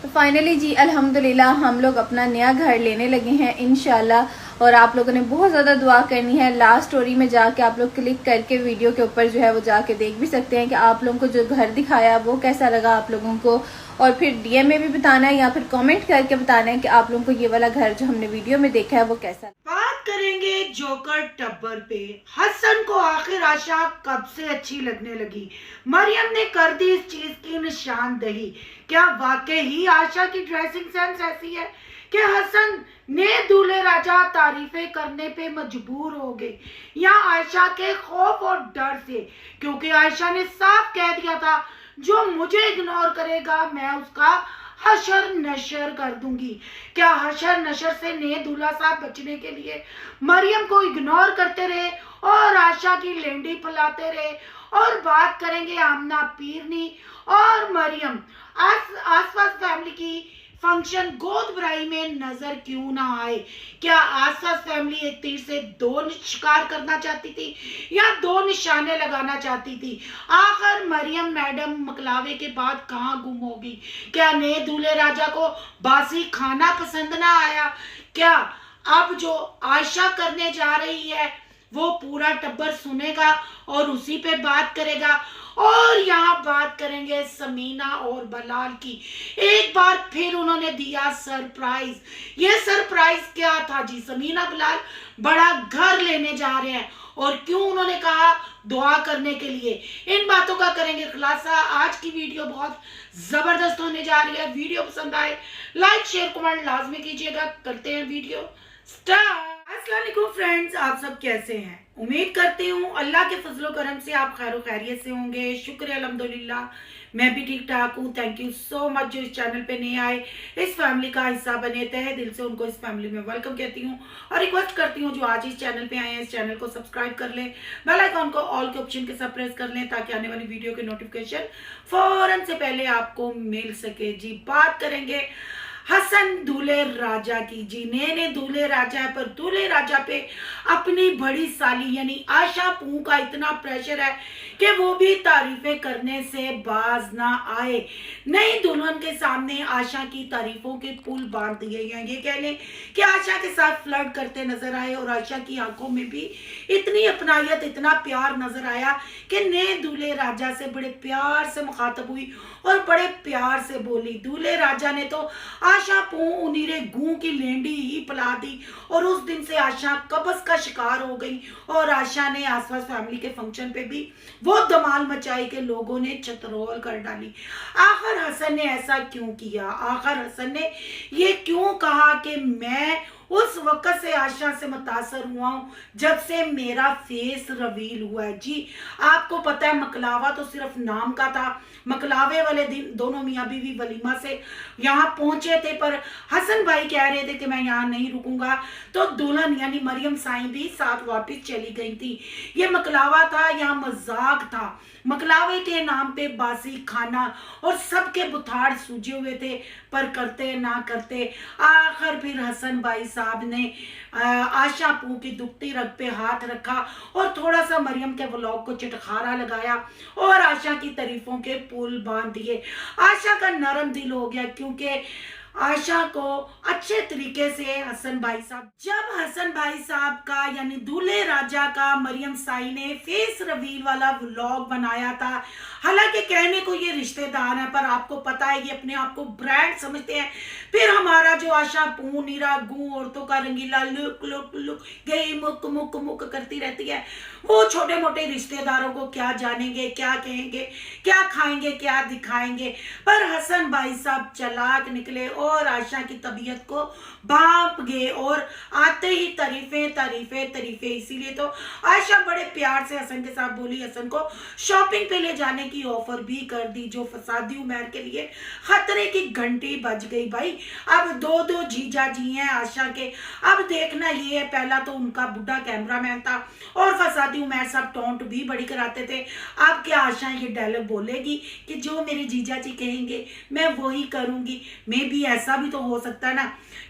तो फाइनली जी अल्हम्दुलिल्लाह हम लोग अपना नया घर लेने लगे हैं इंशाल्लाह। और आप लोगों ने बहुत ज़्यादा दुआ करनी है। लास्ट स्टोरी में जाके आप लोग क्लिक करके वीडियो के ऊपर जो है वो जाके देख भी सकते हैं कि आप लोगों को जो घर दिखाया वो कैसा लगा आप लोगों को। और फिर डीएम में भी बताना है या फिर कमेंट करके बताना है कि आप लोगों को ये वाला घर जो हमने वीडियो में देखा है वो कैसा। बात करेंगे जोकर टब्बर पे। हसन को आखिर आशा कब से अच्छी लगने लगी। मरियम ने कर दी इस चीज की निशानदही। क्या वाकई ही आशा की ड्रेसिंग सेंस ऐसी है कि हसन ने दूल्हे राजा तारीफें करने पे मजबूर हो गए, या आयशा के खौफ और डर से? क्योंकि आयशा ने साफ कह दिया था जो मुझे इग्नोर करेगा मैं उसका हशर नशर कर दूंगी। क्या हशर नशर से ने दूल्हा साहब बचने के लिए मरियम को इग्नोर करते रहे और आशा की लेंडी फैलाते रहे? और बात करेंगे आमना पीरनी और मरियम। आसपास फैमिली की फंक्शन गोद भराई में नजर क्यों ना आए? क्या आसपास फैमिली एक तीर से दो शिकार करना चाहती थी या दो निशाने लगाना चाहती थी? आखिर मरियम मैडम मकलावे के बाद कहां गुम होगी? क्या नए दूल्हे राजा को बासी खाना पसंद ना आया? क्या अब जो आयशा करने जा रही है वो पूरा टब्बर सुनेगा और उसी पे बात करेगा? और यहाँ बात करेंगे समीना और बलाल की। एक बार फिर उन्होंने दिया सरप्राइज। ये सरप्राइज क्या था जी? समीना बलाल बड़ा घर लेने जा रहे हैं और क्यों उन्होंने कहा दुआ करने के लिए, इन बातों का करेंगे खुलासा। आज की वीडियो बहुत जबरदस्त होने जा रही है। वीडियो पसंद आए लाइक शेयर कमेंट लाजमी कीजिएगा। करते हैं वीडियो स्टार्ट। अस्सलाम वालेकुम फ्रेंड्स, आप सब कैसे हैं? उम्मीद करती हूँ अल्लाह के फजलो करम से आप खैर खैरियत से होंगे। शुक्र है अल्हम्दुलिल्लाह मैं भी ठीक ठाक हूँ। थैंक यू सो मच जो इस चैनल पे नए आए, इस फैमिली का हिस्सा बने, तहे दिल से उनको इस फैमिली में वेलकम कहती हूँ। और रिक्वेस्ट करती हूँ जो आज इस चैनल पे आए हैं इस चैनल को सब्सक्राइब कर लें, बेल आइकॉन को ऑल के ऑप्शन के साथ प्रेस कर लें ताकि आने वाली वीडियो के नोटिफिकेशन फौरन से पहले आपको मिल सके। जी बात करेंगे हसन दूल्हे राजा की। जी नए दूल्हे राजा है पर दूल्हे राजा पे अपनी बड़ी साली यानी आशा पू का इतना प्रेशर है कि वो भी तारीफें करने से बाज ना आए। नई दुल्हन के सामने आशा की तारीफों के पुल बांध दिए गए। ये कह लें कि आशा के साथ फ्लर्ट करते नजर आए और आशा की आंखों में भी इतनी अपनायत इतना प्यार नजर आया कि नए दूल्हे राजा से बड़े प्यार से मुखातब हुई और बड़े प्यार से बोली। दूल्हे राजा ने तो आशा पू उनीरे गूं की लेंडी ही पिला दी और उस दिन से आशा कब्ज का शिकार हो गई। और आशा ने आसपास फैमिली के फंक्शन पे भी वो धमाल मचाई कि लोगों ने चतरोल कर डाली। आखिर हसन ने ऐसा क्यों किया? आखिर हसन ने ये क्यों कहा कि मैं उस वक्त से आशा से मुतासर हुआ हूं जब से मेरा फेस रिवील हुआ है? जी आपको पता है मकलावा तो सिर्फ नाम का था। मकलावे वाले दिन दोनों मियाँ बीवी वलीमा से यहाँ पहुंचे थे पर हसन भाई कह रहे थे कि मैं यहाँ नहीं रुकूंगा, तो दुल्हन यानी मरियम साईं भी साथ वापस चली गई थी। ये मकलावा था, यहाँ मजाक था। मकलावे के नाम पे बासी खाना और सबके बुथाड़ सूझे हुए थे पर करते ना करते आखिर फिर हसन भाई साहब ने आशा पू की दुखती रग पे हाथ रखा और थोड़ा सा मरियम के व्लॉग को चिटखारा लगाया और आशा की तारीफों के पुल बांध दिए। आशा का नरम दिल हो गया क्योंकि आशा को अच्छे तरीके से हसन भाई साहब, जब हसन भाई साहब का यानी दूल्हे राजा का मरियम साई ने फेस रिवील वाला व्लॉग बनाया था। हालांकि कहने को ये रिश्तेदार है पर आपको पता है ये अपने आप को ब्रांड समझते हैं। फिर हमारा जो आशा पू नीरा गू औरतों का रंगीला लुक लुक लुक गई मुक मुक मुक करती रहती है, वो छोटे मोटे रिश्तेदारों को क्या जानेंगे, क्या कहेंगे, क्या खाएंगे, क्या दिखाएंगे। पर हसन भाई साहब चालाक निकले और आशा की तबीयत को भांप गए और आते ही तारीफें तारीफें तारीफें। इसीलिए तो आशा बड़े प्यार से हसन के साथ बोली, हसन को शॉपिंग पे ले जाने की ऑफर भी कर दी जो फसादी उमर के लिए खतरे की घंटी बज गई। भाई अब दो दो जीजा जी हैं आशा के। अब देखना ये है, पहला तो उनका बुढ़ा कैमरामैन था और फसादी उमर साहब टोंट भी बड़ी कराते थे। अब क्या आशा ये डायलॉग बोलेगी कि जो मेरे जीजा जी कहेंगे मैं वही करूंगी? मे भी ऐसा भी तो हो सकता है ना,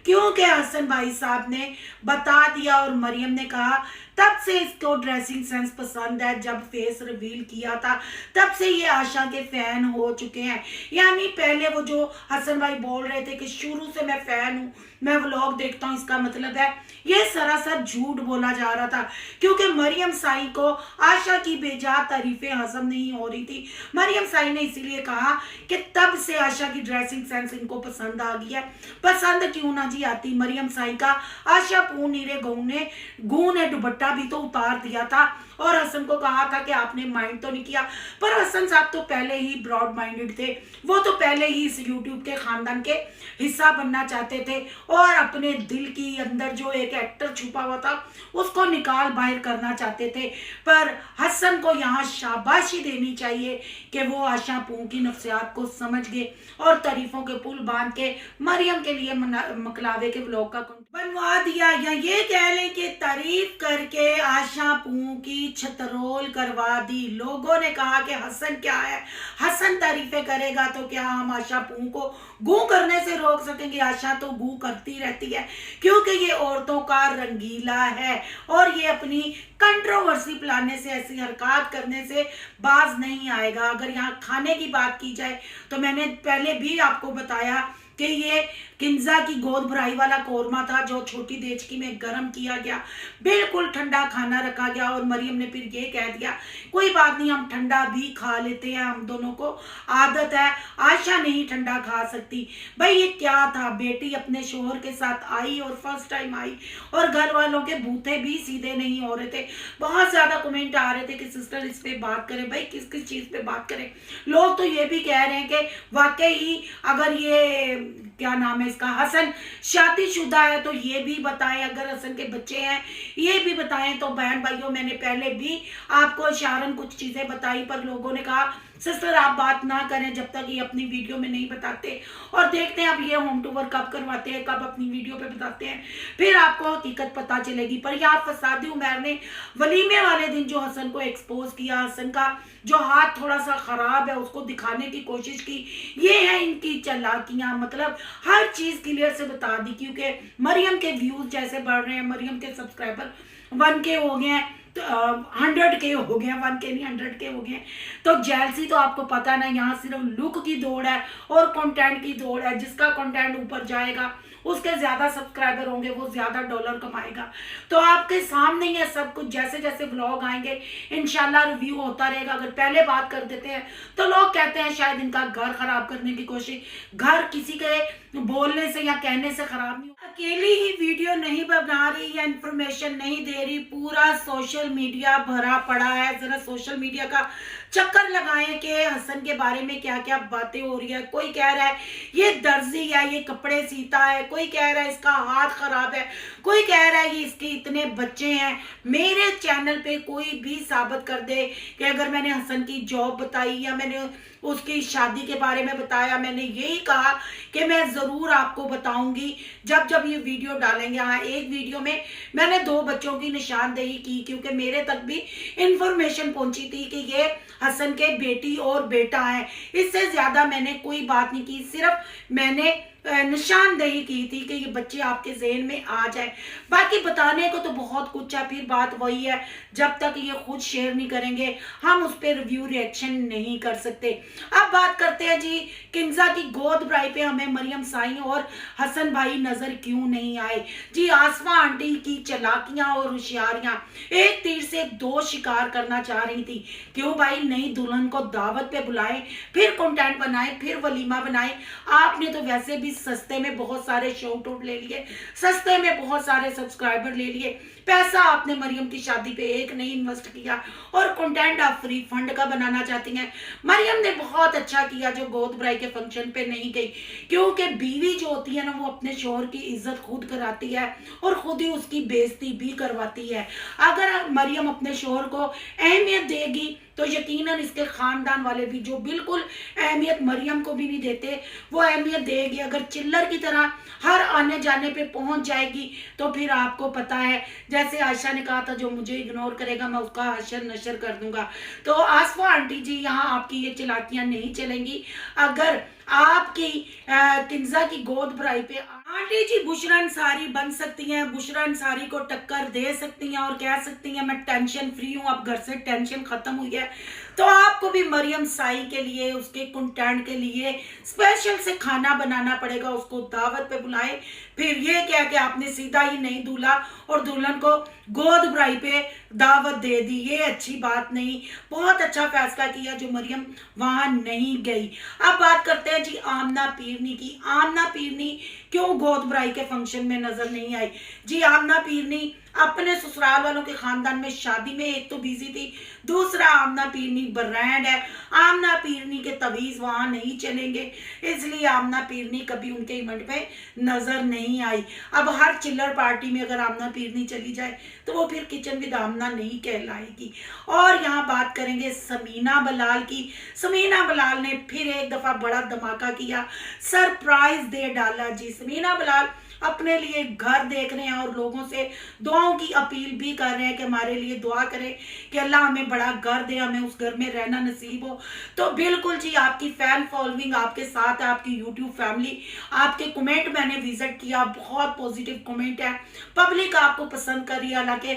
क्योंकि हसन भाई साहब ने बता दिया और मरियम ने कहा तब से इसको ड्रेसिंग सेंस पसंद है। जब फेस रिवील किया था तब से ये आशा के फैन हो चुके हैं। यानी पहले वो जो हसन भाई बोल रहे थे कि शुरू से मैं फैन हूँ, मैं व्लॉग देखता हूँ, इसका मतलब है ये सरासर झूठ बोला जा रहा था, क्योंकि मरियम साई को आशा की बेजा तारीफें हजम नहीं हो रही थी। मरियम साई ने इसीलिए कहा कि तब से आशा की ड्रेसिंग सेंस इनको पसंद आ गई है। पसंद क्यों ना जी आती मरियम साई का आशा पू नीरे गऊ ने दुपट्टा भी तो उतार दिया था और हसन को कहा था कि आपने माइंड तो नहीं किया। पर हसन साहब तो पहले ही ब्रॉड माइंडेड थे, वो तो पहले ही इस यूट्यूब के खानदान के हिस्सा बनना चाहते थे और अपने दिल की अंदर जो एक एक्टर छुपा हुआ था उसको निकाल बाहर करना चाहते थे। पर हसन को यहाँ शाबाशी देनी चाहिए कि वो आशा पू की नफ्सियात को समझ गए और तारीफों के पुल बांध के मरियम के लिए मकलावे के ब्लॉग का बनवा दिया, या ये कह लें कि तारीफ करके आशा पू की छतरोल करवा दी। लोगों ने कहा कि हसन क्या है, हसन तारीफें करेगा तो क्या हम आशा पू को गू करने से रोक सकेंगे? आशा तो गू करती रहती है क्योंकि ये औरतों का रंगीला है और ये अपनी कंट्रोवर्सी फैलाने से, ऐसी हरकत करने से बाज नहीं आएगा। अगर यहाँ खाने की बात की जाए तो मैंने पहले भी आपको बताया कि ये किंजा की गोद भराई वाला कोरमा था जो छोटी देचकी में गर्म किया गया, बिल्कुल ठंडा खाना रखा गया और मरियम ने फिर ये कह दिया कोई बात नहीं हम ठंडा भी खा लेते हैं, हम दोनों को आदत है, आशा नहीं ठंडा खा सकती। भाई ये क्या था? बेटी अपने शोहर के साथ आई और फर्स्ट टाइम आई और घर वालों के बूथे भी सीधे नहीं हो रहे थे। बहुत ज्यादा कमेंट आ रहे थे कि सिस्टर इस पे बात करें। भाई किस किस चीज पे बात करें? लोग तो ये भी कह रहे हैं कि वाकई अगर ये क्या नाम है इसका हसन शादीशुदा है तो ये भी बताएं, अगर हसन के बच्चे हैं ये भी बताएं। तो बहन भाइयों मैंने पहले भी आपको इशारन कुछ चीजें बताई पर लोगों ने कहा सिस्टर आप बात ना करें जब तक ये अपनी वीडियो में नहीं बताते, और देखते हैं अब ये होम टूर कब करवाते हैं, कब अपनी वीडियो पे बताते हैं, फिर आपको हकीकत पता चलेगी। पर यहाँ फसादी उमर ने वलीमे वाले दिन जो हसन को एक्सपोज किया, हसन का जो हाथ थोड़ा सा खराब है उसको दिखाने की कोशिश की, ये है इनकी चालाकियां। मतलब हर चीज क्लियर से बता दी, क्योंकि मरियम के व्यूज जैसे बढ़ रहे हैं, मरियम के सब्सक्राइबर 1K हो गए हैं, 100K हो गया, 1K नहीं 100K हो गए। तो जेलसी तो आपको पता ना, यहाँ सिर्फ लुक की दौड़ है और कंटेंट की दौड़ है। जिसका कंटेंट ऊपर जाएगा उसके ज्यादा सब्सक्राइबर होंगे, वो ज्यादा डॉलर कमाएगा। तो आपके सामने ही है सब कुछ, जैसे जैसे ब्लॉग आएंगे इंशाल्लाह रिव्यू होता रहेगा। अगर पहले बात कर देते हैं तो लोग कहते हैं शायद इनका घर खराब करने की कोशिश, घर किसी के बोलने से या कहने से खराब नहीं। अकेली ही वीडियो नहीं बना रही या इंफॉर्मेशन नहीं दे रही, पूरा सोशल मीडिया भरा पड़ा है। जरा सोशल मीडिया का चक्कर लगाएं कि हसन के बारे में क्या क्या बातें हो रही है। कोई कह रहा है ये दर्जी है, ये कपड़े सीता है, कोई कह रहा है इसका हाथ खराब है, कोई कह रहा है ये इसके इतने बच्चे हैं। मेरे चैनल पे कोई भी साबित कर दे कि अगर मैंने हसन की जॉब बताई या मैंने उसकी शादी के बारे में बताया, मैंने यही कहा कि मैं जरूर आपको बताऊंगी जब जब ये वीडियो डालेंगे। हाँ एक वीडियो में मैंने 2 बच्चों की निशानदेही की, क्योंकि मेरे तक भी इंफॉर्मेशन पहुंची थी कि ये हसन के बेटी और बेटा है। इससे ज्यादा मैंने कोई बात नहीं की, सिर्फ मैंने निशानदेही की थी कि ये बच्चे आपके ज़हन में आ जाए। बाकी बताने को तो बहुत कुछ है, फिर बात वही है जब तक ये खुद शेयर नहीं करेंगे हम उस पर रिव्यू रिएक्शन नहीं कर सकते। अब बात करते हैं जी किंजा की गोद भराई पे हमें मरियम साई और हसन भाई नजर क्यों नहीं आए? जी आसमा आंटी की चालाकियां और होशियारियां, एक तीर से 2 शिकार करना चाह रही थी। क्यों भाई? नई दुल्हन को दावत पे बुलाए, फिर कंटेंट बनाए, फिर वलीमा बनाए। आपने तो वैसे भी सस्ते में बहुत सारे शॉट आउट ले लिए, सस्ते में बहुत सारे सब्सक्राइबर ले लिए, पैसा आपने मरियम की शादी पे एक नहीं इन्वेस्ट किया और कंटेंट आप फ्री फंड का बनाना चाहती हैं। मरियम ने बहुत अच्छा किया जो गोद भराई के फंक्शन पे नहीं गई, क्योंकि बीवी जो होती है ना वो अपने शोहर की इज्जत खुद कराती है और खुद ही उसकी बेइज्जती भी करवाती है। अगर मरियम अपने शोहर को अहमियत देगी तो यकीनन इसके खानदान वाले भी, जो बिल्कुल अहमियत मरियम को भी नहीं देते, वो अहमियत देगी। अगर चिल्लर की तरह हर आने जाने पे पहुंच जाएगी तो फिर आपको पता है, जैसे आयशा ने कहा था जो मुझे इग्नोर करेगा मैं उसका हशर नशर कर दूंगा। तो आसफा आंटी जी यहाँ आपकी ये चालाकियां नहीं चलेंगी। अगर आपकी किंजा की गोद भराई पे आंटी जी बुशरा अंसारी बन सकती हैं, बुशरा अंसारी को टक्कर दे सकती हैं और कह सकती हैं मैं टेंशन फ्री हूं, अब घर से टेंशन खत्म हुई है। तो आपको भी मरियम साई के लिए, उसके कंटेंट के लिए स्पेशल से खाना बनाना पड़ेगा, उसको दावत पे बुलाए। फिर ये क्या कि आपने सीधा ही नहीं दूल्हा और दुल्हन को गोद भराई पे दावत दे दी, ये अच्छी बात नहीं। बहुत अच्छा फैसला किया जो मरियम वहां नहीं गई। अब बात करते हैं जी आमना पीरनी की। आमना पीरनी क्यों गोद भराई के फंक्शन में नजर नहीं आई? जी आमना पीरनी अपने ससुराल वालों के खानदान में शादी में एक तो बिजी थी, दूसरा आमना पीरनी ब्रांड है, आमना पीरनी के तवीज वहां नहीं चलेंगे, इसलिए आमना पीरनी कभी उनके इवेंट पे नजर नहीं आई। अब हर चिल्लर पार्टी में अगर आमना पीरनी चली जाए तो वो फिर किचन विद आमना नहीं कहलाएगी। और यहाँ बात करेंगे समीना बलाल की। समीना बलाल ने फिर एक दफा बड़ा धमाका किया, सरप्राइज दे डाला जी। समीना बलाल अपने लिए घर देख रहे हैं और लोगों से दुआओं की अपील भी कर रहे हैं कि हमारे लिए दुआ करें कि अल्लाह हमें बड़ा घर दे, हमें उस घर में रहना नसीब हो। तो बिल्कुल जी आपकी फैन फॉलोइंग आपके साथ है, आपकी यूट्यूब फैमिली, आपके कमेंट मैंने विजिट किया, बहुत पॉजिटिव कमेंट है, पब्लिक आपको पसंद कर रही है। हालांकि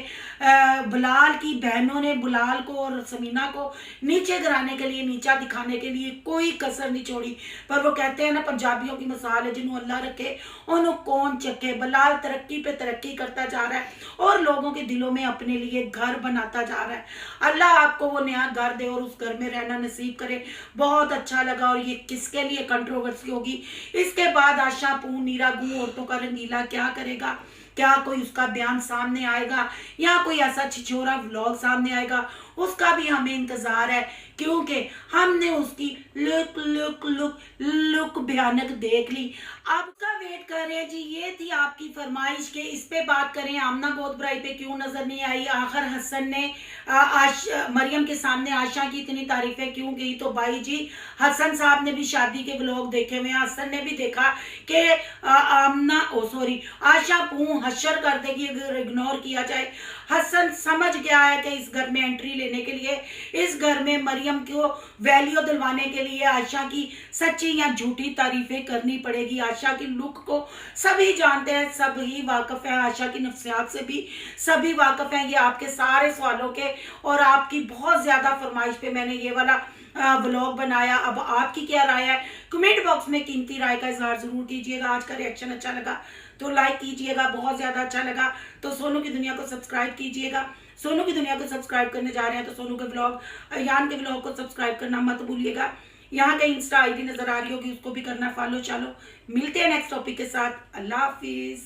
बिलाल की बहनों ने बिलाल को और समीना को नीचे गिराने के लिए, नीचा दिखाने के लिए कोई कसर नहीं छोड़ी। पर वो कहते हैं ना पंजाबियों की मिसाल है, जिन्हों अल्लाह रखे उन्होंने कौन चके। बिलाल तरक्की पे तरक्की करता जा रहा है और लोगों के दिलों में अपने लिए घर बनाता जा रहा है। अल्लाह आपको वो नया घर दे और उस घर में रहना नसीब करे। बहुत अच्छा लगा। और ये किसके लिए कंट्रोवर्सी होगी? इसके बाद आशा पून नीरा गू औरतों का रंगीला क्या करेगा? क्या कोई उसका बयान सामने आएगा या कोई ऐसा छिछोरा व्लॉग सामने आएगा? उसका भी हमें इंतजार है, क्योंकि हमने उसकी लुक लुक लुक लुक भयानक देख ली। अब का वेट कर रहे हैं जी। ये थी आपकी फरमाइश के इस पे बात करें आमना गोद भराई पे क्यों नजर नहीं आई। आखिर हसन ने मरियम के सामने आशा की इतनी तारीफें क्यों की? तो भाई जी हसन साहब ने भी शादी के व्लॉग देखे हुए हैं। हसन ने भी देखा कि आशा पूं हशर कर देगी अगर इग्नोर किया जाए। हसन समझ गया है कि इस घर में एंट्री लेने के लिए, इस घर में मरियम को वैल्यू दिलवाने के लिए आशा की सच्ची या झूठी तारीफें करनी पड़ेगी। आशा की लुक को सभी जानते हैं, सभी वाकिफ है, आशा की नफ्सियात से भी सभी वाकिफ हैं। ये आपके सारे सवालों के और आपकी बहुत ज्यादा फरमाइश पे मैंने ये वाला व्लॉग बनाया। अब आपकी क्या राय है? कमेंट बॉक्स में कीमती राय का इजहार जरूर कीजिएगा। आज का रिएक्शन अच्छा लगा तो लाइक कीजिएगा, बहुत ज्यादा अच्छा लगा तो सोनू की दुनिया को सब्सक्राइब कीजिएगा। सोनू की दुनिया को सब्सक्राइब करने जा रहे हैं तो सोनू के व्लॉग, अयान के व्लॉग को सब्सक्राइब करना मत भूलिएगा। यहाँ के इंस्टा आईडी नजर आ रही होगी, उसको भी करना फॉलो। चलो मिलते हैं नेक्स्ट टॉपिक के साथ। अल्लाह हाफिज।